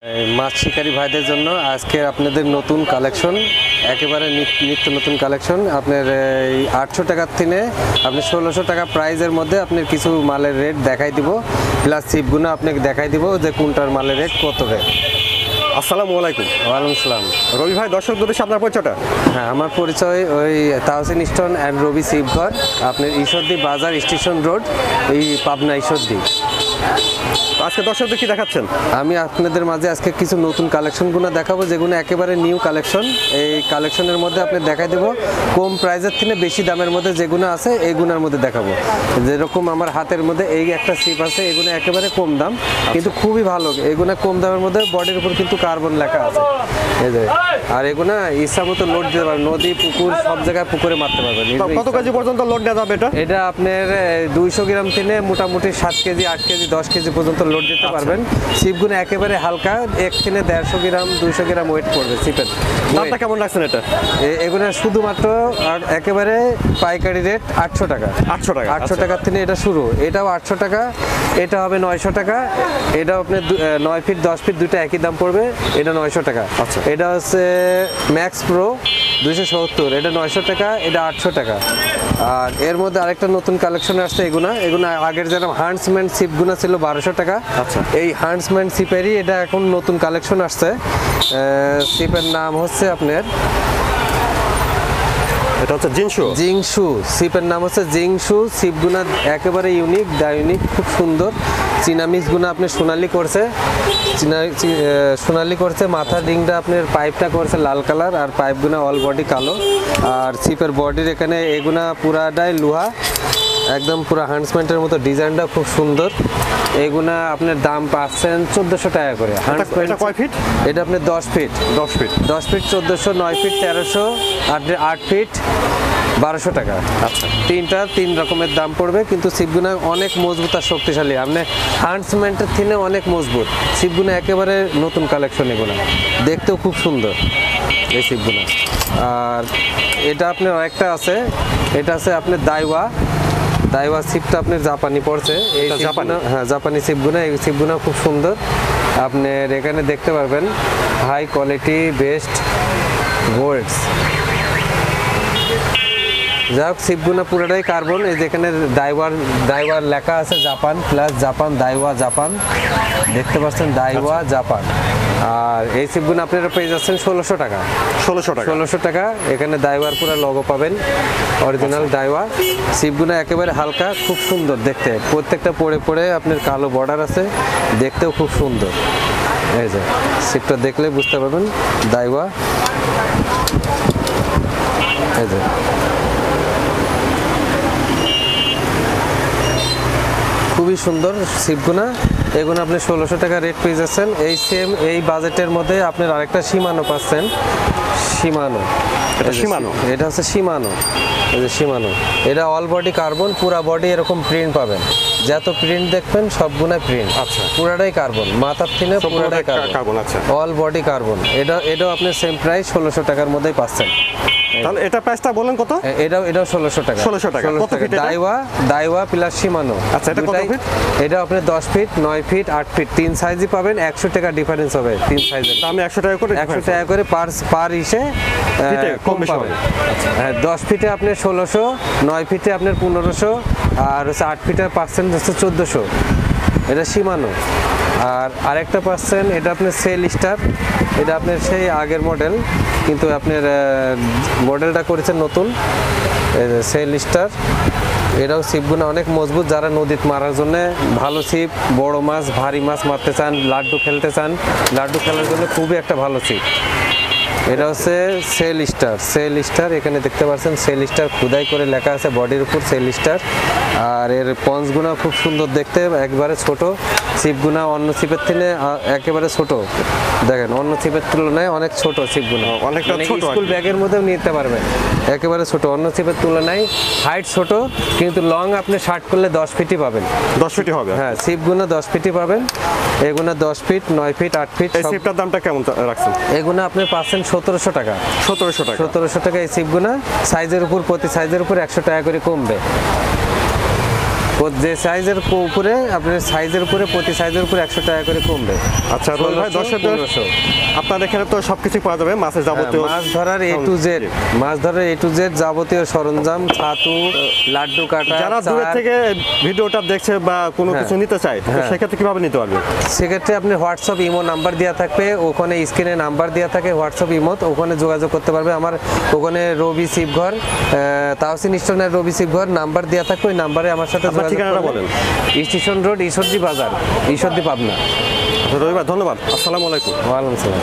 মাছ শিকারী ভাইদের জন্য আজকে আপনাদের নতুন কালেকশন, একেবারে নিত্য নতুন কালেকশন। আপনার এই 800 টাকার থেকে আপনি 1600 টাকা প্রাইজের মধ্যে আপনার কিছু মালের রেট দেখাই দিব, প্লাস সিপগুলো আপনাকে দেখাই দিব যে কোনটার মালের রেট কত রেট। আসসালামু আলাইকুম। ওয়ালাইকুম আসসালাম। রবি ভাই, দর্শক উদ্দেশ্যে আপনার পরিচয়টা? হ্যাঁ, আমার পরিচয় ওই তাহসিন স্টোন অ্যান্ড রবি শিবঘর, আপনার ঈশ্বরদী বাজার স্টেশন রোড, এই পাবনা ঈশ্বরদী। আজকে দর্শকদের কি দেখাচ্ছেন? আমি আপনাদের মাঝে আজকে কিছু নতুন কালেকশনগুলো দেখাবো, যেগুলো একেবারে নিউ কালেকশন। এই কালেকশনের মধ্যে আপনি দেখাই দেবো কম প্রাইজের থেকে বেশি দামের মধ্যে যেগুলো আছে এইগুলোর মধ্যে দেখাবো। যেরকম আমার হাতের মধ্যে এই একটা সিপ আছে, এগুলো একেবারে কম দাম কিন্তু খুবই ভালো। এগুলো কম দামের মধ্যে বডির উপর কিন্তু কার্বন লেখা আছে, এই যে। আর এগুলো ইচ্ছা মতো লোড দিতে পারবেন, নদী পুকুর সব জায়গায় পুকুরে মারতে পারবেন। কত কেজি পর্যন্ত লোড দেওয়া যাবে এটা? এটা আপনার 200 গ্রাম থেকে মোটামুটি 7 কেজি 8 কেজি 10 কেজি পর্যন্ত লোড দিতে পারবেন। সিপগুলো একেবারে হালকা, 1 থেকে 150 গ্রাম 200 গ্রাম ওয়েট করবে সিপের। দামটা কেমন রাখছেন এটা? এগুলো শুধুমাত্র একেবারে পাইকারি রেট 800 টাকা। 800 টাকা, 800 টাকার থেকে এটা শুরু। এটাও 800 টাকা, এটা হবে 900 টাকা। এটাও আপনার 9 ফিট 10 ফিট দুইটা একই দাম পড়বে, এটা 900 টাকা। আচ্ছা। এটা হচ্ছে ম্যাক্স প্রো 270, এটা 900 টাকা, এটা 800 টাকা। আর এর মধ্যে আরেকটা নতুন কালেকশন আসছে, এগুলো আগের যেরকম হান্টসম্যান সিপগুলো ছিল 1200 টাকা। আচ্ছা। এই হান্টসম্যান সিপেরই এটা এখন নতুন কালেকশন আসছে। সিপের নাম হচ্ছে আপনার এটা হচ্ছে জিংশু। সিপের নাম হচ্ছে জিংশু। সিপগুনা একেবারে ইউনিক, ডাইউনিক, খুব সুন্দর। চিনামিসগুনা আপনি সোনালি করছে, সোনালি করছে। মাথার রিংটা আপনার পাইপটা করছে লাল কালার, আর পাইপগুনা অল বডি কালো। আর সিপের বডির এখানে এগুনা পুরাটাই লোহা, একদম পুরো হান্টসম্যানের মতো। ডিজাইনটা খুব সুন্দর। এগুনা আপনার দাম পাচ্ছেন 1400 টাকা করে। এটা কয় ফিট? এটা আপনার 10 ফিট। 10 ফিট 1400, 9 ফিট 1300, 8 ফিট 1200 টাকা। আচ্ছা, তিন রকমের দাম পড়বে, কিন্তু সিপগুনা অনেক মজবুত আর শক্তিশালী। আপনি হান্টসম্যানের থেকে অনেক মজবুত। সিপগুনা একেবারে নতুন কালেকশন, এগুলো দেখতেও খুব সুন্দর এই সিপগুনা। আর এটা আপনার আরেকটা আছে, এটা আছে আপনার দাইওয়া সিপটা আপনার জাপানি পড়ছে। এই জাপানি, হ্যাঁ, জাপানি সিপগুনা। এই সিপগুনা খুব সুন্দর। আপনার এখানে দেখতে পারবেন হাই কোয়ালিটি বেস্ট গোল্ডস। যাই হোক, সিপগুনা পুরোটাই কার্বন। এই যেখানে দাইওয়ার লেখা আছে জাপান, প্লাস জাপান দাইওয়া জাপান, দেখতে পাচ্ছেন দাইওয়া জাপান। আর এই সিপগুলো আপনারা পেয়ে যাচ্ছেন 1600 টাকা। 1600 টাকা। এখানে দাইওয়ার পুরো লোগো পাবেন, অরিজিনাল দাইওয়া। সিপগুলো একেবারে হালকা, খুব সুন্দর দেখতে। প্রত্যেকটা পড়ে আপনার কালো বর্ডার আছে, দেখতেও খুব সুন্দর। এই যে সিপটা দেখলে বুঝতে পারবেন দাইওয়া, এই যে। খুবই সুন্দর সিপগুনা। এগুলো আপনি 1600 টাকা রেট পেয়ে যাচ্ছেন। এই বাজেটের মধ্যে আপনার আরেকটা সীমানো পাচ্ছেন। এটা হচ্ছে সীমানো। এই যে সীমানো, এটা অল বডি কার্বন, পুরা বডি এরকম প্রিন্ট পাবেন। যত প্রিন্ট দেখবেন সবগুলো প্রিন্ট। আচ্ছা, পুরাটাই কার্বন, মাথার থেকে পুরাটাই কার্বন। আচ্ছা, অল বডি কার্বন। এটাও আপনি সেম প্রাইস 1600 টাকার মধ্যেই পাচ্ছেন। তাহলে এটা প্রাইসটা বলেন কত? এটাও 1600 টাকা। 1600 টাকা। কত ফিট এটা? দাইওয়া প্লাস সীমানো। আচ্ছা, এটা কত ফিট? এটা আপনি 10 ফিট 9 ফিট 8 ফিট তিন সাইজই পাবেন। 100 টাকা ডিফারেন্স হবে তিন সাইজের। আমি 100 টাকা করে 100 টাকা করে পার ইসে কম পাবেন। হ্যাঁ, 10 ফিটে আপনি 1600, 9 ফিটে আপনার 1500, আর হচ্ছে 8 ফিটে পাচ্ছেন হচ্ছে 1400। এটা সীমানো। আর আরেকটা পাচ্ছেন, এটা আপনার সেল স্টার। এটা আপনার সেই আগের মডেল, কিন্তু আপনার মডেলটা করেছেন নতুন, সেল স্টার। এটাও সিপগুলো অনেক মজবুত। যারা নদীতে মারার জন্য ভালো সিপ, বড় মাছ ভারী মাছ মারতে চান, লাড্ডু খেলতে চান, লাড্ডু খেলার জন্য খুবই একটা ভালো সিপ। এটা হচ্ছে সেল স্টার। এখানে দেখতে পাচ্ছেন সেল স্টার খোদাই করে লেখা আছে বডির উপর, সেল স্টার। আর এর পঞ্চগুনা খুব সুন্দর দেখতে, একবারে ছোট। সিপগুনা অন্য সিপের থেকে একেবারে ছোট, দেখেন অন্য সিপের তুলনায় অনেক ছোট সিপগুনা। অনেকটা ছোট, স্কুল ব্যাগের মধ্যেও নিতে পারবেন, একেবারে ছোট। অন্য সিপের তুলনায় হাইট ছোট, কিন্তু লং আপনি শার্ট করলে 10 ফিটই পাবেন। 10 ফিটই হবে? হ্যাঁ, সিপগুনা 10 ফিটই পাবেন। এগুনা 10 ফিট 9 ফিট 8 ফিট। এই সিপটার দামটা কেমন রাখছেন? এগুনা আপনি পাচ্ছেন 1700 টাকা। 1700 টাকা এই সিপগুনা। সাইজের উপর, প্রতি সাইজের উপর 100 টাকা করে কমবে। যে সাইজের উপরে আপনার সাইজের উপরে প্রতি সাইজের উপরে 100 টাকা করে কমবে। আচ্ছা রোহিত ভাই, 1600, 1500 আপনার এখানে তো সবকিছু পাওয়া যাবে, মাছের যাবতীয় মাছ ধরার এ টু জেড যাবতীয় সরঞ্জাম, ছাতু, লাড্ডু কাটা, যারা দূরে চার। থেকে ভিডিওটা দেখছে বা কোনো কিছু নিতে চায়, তো সেক্ষেত্রে কিভাবে নিতে পারবে? সেক্ষেত্রে আপনি হোয়াটসঅ্যাপ ইমো নাম্বার দেওয়া থাকবে, ওখানে স্ক্রিনে নাম্বার দেওয়া থাকে হোয়াটসঅ্যাপ ইমো, ওখানে যোগাযোগ করতে পারবে। আমার ওখানে রবি শিবঘর, তাহসিন স্টোনের রবি শিবঘর নাম্বার দেওয়া থাকবে, ওই নাম্বারে আমার সাথে আপনার যোগাযোগ ঠিকানাটা করবেন। বলেন। স্টেশন রোড, ঈশ্বরদী বাজার, ঈশ্বরদী পাবনা। রবিবার, ধন্যবাদ, আসসালামু আলাইকুম। ওয়ালাইকুম আসসালাম।